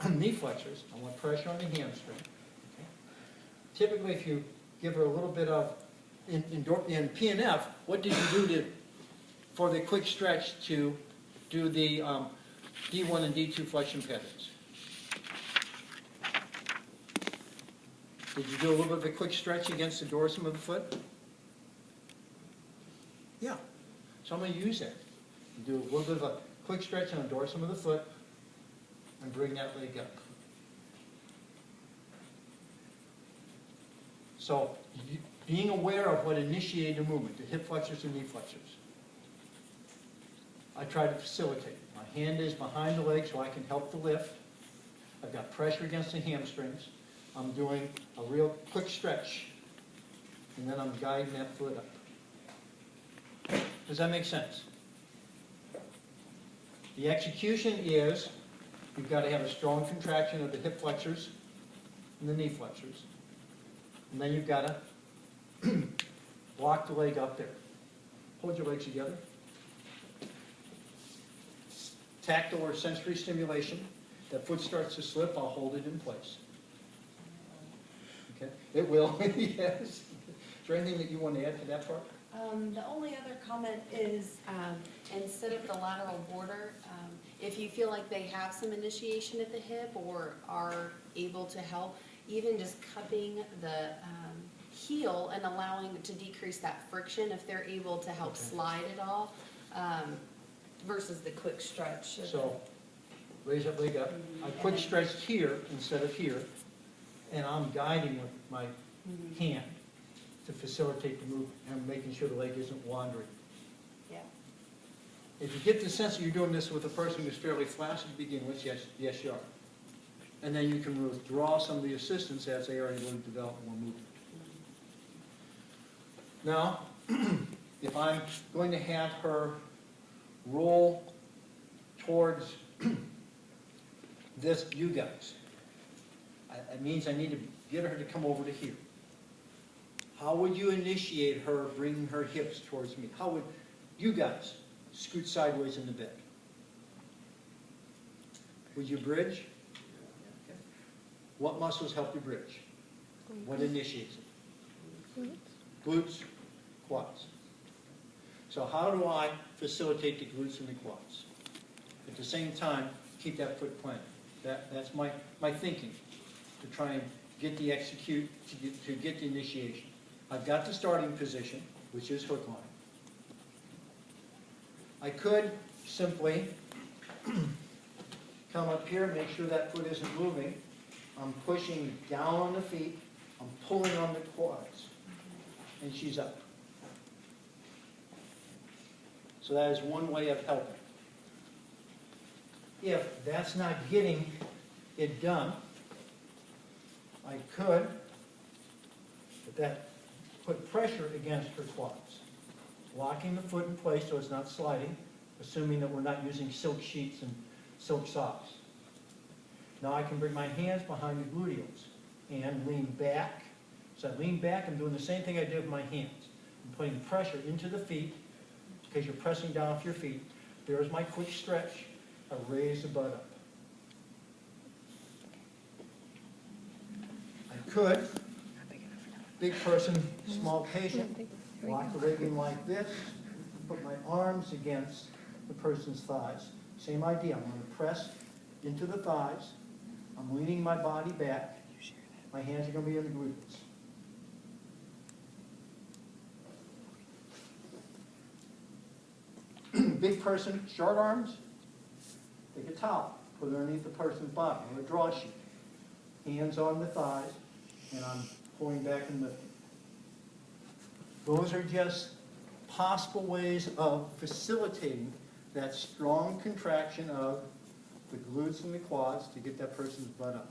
knee flexors, I want pressure on the hamstring. Okay. Typically, if you give her a little bit of, in PNF, what did you do for the quick stretch to do the D1 and D2 flexion patterns? Did you do a little bit of a quick stretch against the dorsum of the foot? Yeah. So I'm going to use that. Do a little bit of a quick stretch on the dorsum of the foot and bring that leg up. So being aware of what initiated the movement, the hip flexors and knee flexors. I try to facilitate. My hand is behind the leg so I can help the lift. I've got pressure against the hamstrings. I'm doing a real quick stretch, and then I'm guiding that foot up. Does that make sense? The execution is, you've got to have a strong contraction of the hip flexors and the knee flexors. And then you've got to block the leg up there. Hold your legs together. Tactile or sensory stimulation. That foot starts to slip, I'll hold it in place. Okay? It will, yes. Is there anything that you want to add to that part? The only other comment is, instead of the lateral border, if you feel like they have some initiation at the hip or are able to help, even just cupping the heel and allowing to decrease that friction if they're able to help slide it all, versus the quick stretch. So, raise that leg up. I quick stretched here instead of here, and I'm guiding with my hand to facilitate the movement and making sure the leg isn't wandering. Yeah. If you get the sense that you're doing this with a person who's fairly flaccid to begin with, yes you are. And then you can withdraw some of the assistance as they are able to develop more movement. Now, if I'm going to have her roll towards this, you guys, it means I need to get her to come over to here. How would you initiate her bringing her hips towards me? How would you guys scoot sideways in the bed? Would you bridge? Okay. What muscles help you bridge? What initiates it? Glutes, quads. So how do I facilitate the glutes and the quads? At the same time, keep that foot planted. That's my thinking, to try and get the execute, to get the initiation. I've got the starting position, which is hook line. I could simply come up here, make sure that foot isn't moving. I'm pushing down on the feet. I'm pulling on the quads. And she's up. So that is one way of helping. If that's not getting it done, I could put pressure against her quads, locking the foot in place so it's not sliding, assuming that we're not using silk sheets and silk socks. Now I can bring my hands behind the gluteals and lean back. So I lean back, I'm doing the same thing I did with my hands. I'm putting pressure into the feet because you're pressing down off your feet. There's my quick stretch. I raise the butt up. I could, big person, small patient, lock the leg in like this, put my arms against the person's thighs. Same idea, I'm going to press into the thighs. I'm leaning my body back. My hands are going to be in the glutes. Big person, short arms, take a towel, put it underneath the person's body, or a draw sheet. Hands on the thighs, and I'm pulling back and lifting. Those are just possible ways of facilitating that strong contraction of the glutes and the quads to get that person's butt up.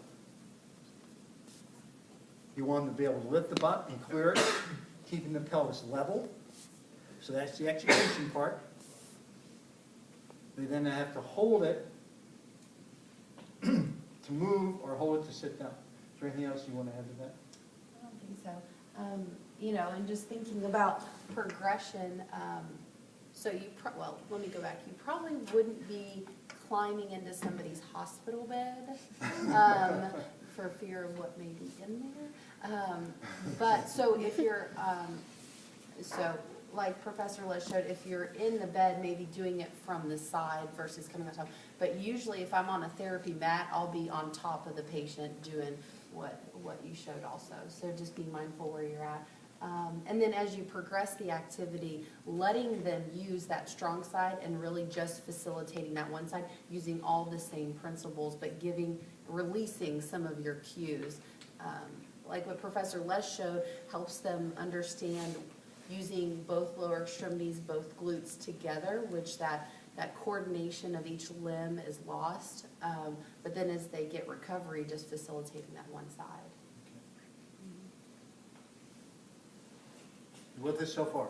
You want them to be able to lift the butt and clear it, keeping the pelvis level. So that's the execution part. They then have to hold it to move or hold it to sit down. Is there anything else you want to add to that? I don't think so. You know, and just thinking about progression, so well, let me go back. You probably wouldn't be climbing into somebody's hospital bed, for fear of what may be in there. But so if you're, so like Professor Les showed, if you're in the bed, maybe doing it from the side versus coming on top. But usually if I'm on a therapy mat, I'll be on top of the patient doing what you showed also. So just be mindful where you're at. And then as you progress the activity, letting them use that strong side and really just facilitating that one side, using all the same principles, but releasing some of your cues. Like what Professor Les showed, helps them understand using both lower extremities, both glutes together, which that coordination of each limb is lost. But then as they get recovery, just facilitating that one side. With us so far,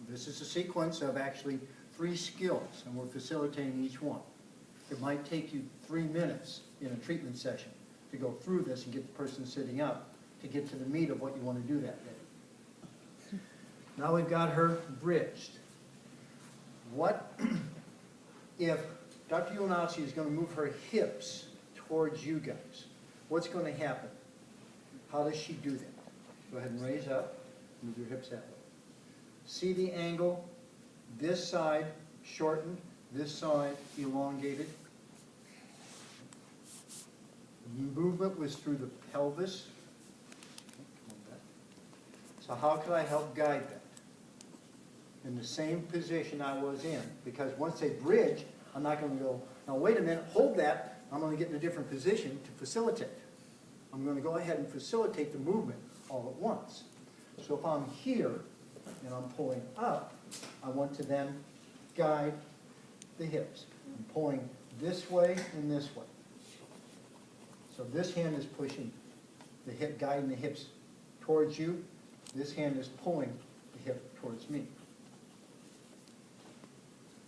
this is a sequence of actually 3 skills, and we're facilitating each one. It might take you 3 minutes in a treatment session to go through this and get the person sitting up to get to the meat of what you want to do that day. Now we've got her bridged. What if Dr. Ulanowski is going to move her hips towards you guys? What's going to happen? How does she do that? Go ahead and raise up, move your hips that way. See the angle? This side shortened, this side elongated. The movement was through the pelvis. So how could I help guide that? In the same position I was in. Because once they bridge, I'm not going to go, now wait a minute, hold that. I'm going to get in a different position to facilitate. I'm going to go ahead and facilitate the movement all at once. So if I'm here and I'm pulling up, I want to then guide the hips. I'm pulling this way and this way. So this hand is pushing the hip, guiding the hips towards you. This hand is pulling the hip towards me.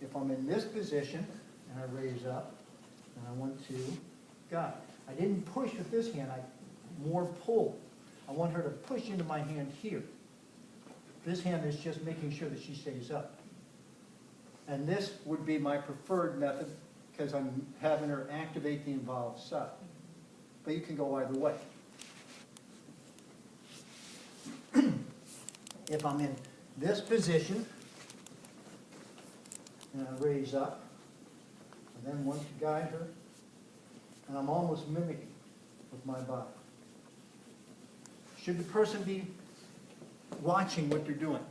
If I'm in this position and I raise up and I want to guide. I didn't push with this hand, I more pull. I want her to push into my hand here. This hand is just making sure that she stays up. And this would be my preferred method because I'm having her activate the involved side. But you can go either way. If I'm in this position, and I raise up, and then want to guide her, and I'm almost mimicking with my body. Should the person be watching what they're doing?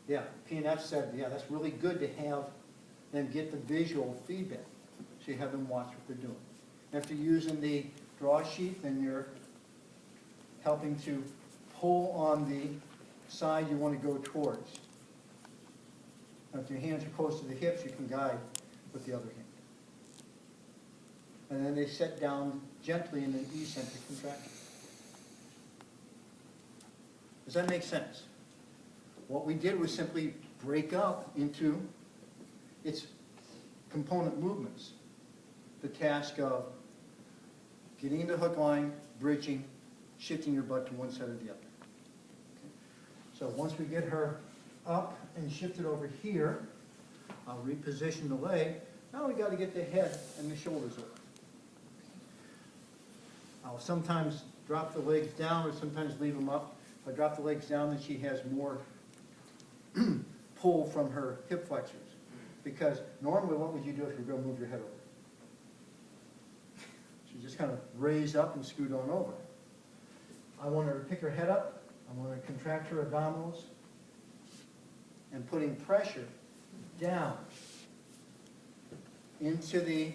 Yeah, P&F said, yeah, that's really good to have them get the visual feedback. So you have them watch what they're doing. If they're using the draw sheet, then you're helping to pull on the side you want to go towards. If your hands are close to the hips, you can guide with the other hand. And then they set down gently in an eccentric contraction. Does that make sense? What we did was simply break up into its component movements. The task of getting into hook line, bridging, shifting your butt to one side or the other. Okay. So once we get her up and shifted over here, I'll reposition the leg. Now we got to get the head and the shoulders over. I'll sometimes drop the legs down or sometimes leave them up. If I drop the legs down, then she has more pull from her hip flexors. Because normally what would you do if you're going to move your head over? So just kind of raise up and scoot on over. I want her to pick her head up. I want her to contract her abdominals. And putting pressure down into the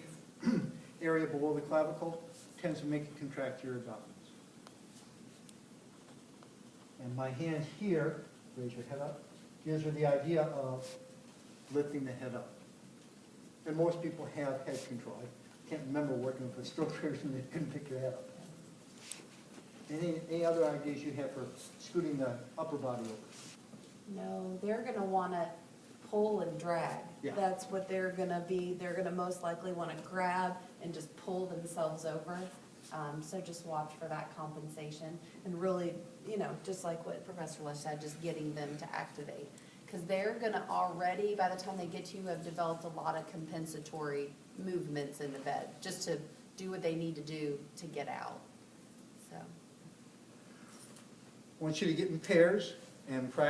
area below the clavicle tends to make you contract your abdominals. And my hand here, raise your head up, gives her the idea of lifting the head up. And most people have head control. I can't remember working with a stroke person that couldn't pick their head up. Any other ideas you have for scooting the upper body over? No, they're going to want to pull and drag. Yeah. That's what they're going to be. They're going to most likely want to grab and just pull themselves over. So just watch for that compensation and really, just like what Professor Les said, just getting them to activate. because they're gonna already, by the time they get to you, have developed a lot of compensatory movements in the bed, just to do what they need to do to get out, so. I want you to get in pairs and practice